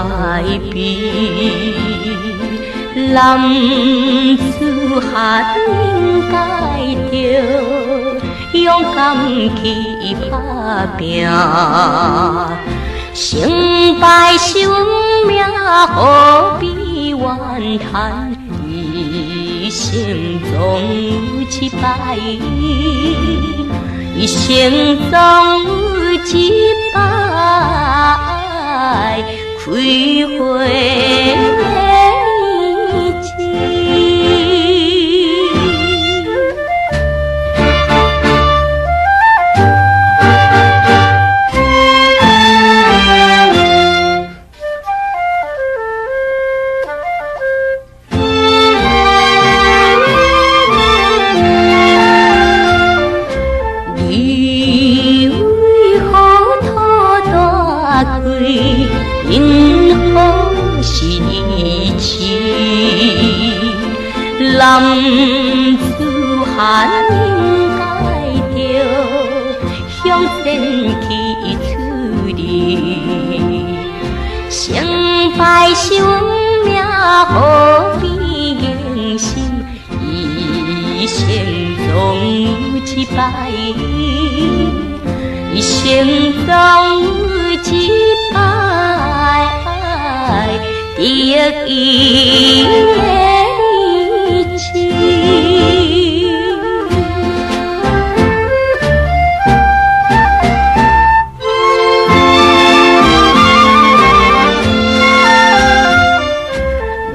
改变，男子汉应该着勇敢去打拼，成败是运命，何必怨叹？一生总有一败，一生总有一败，开花的情。因何是义气？男子汉应该着向前去处理，成败是运命，何必硬心？一生总有一败，一生总有一败。得意的力气，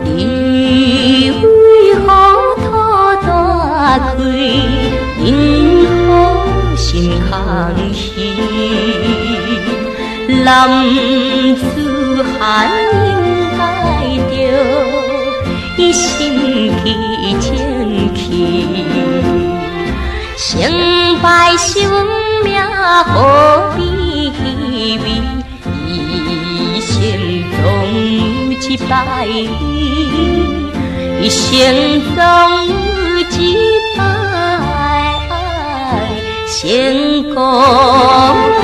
你为何土大开？因何心空虚？男子汉一心去争取，成败是运命，何必虚伪？一生总有一败，一生总有一败，成功的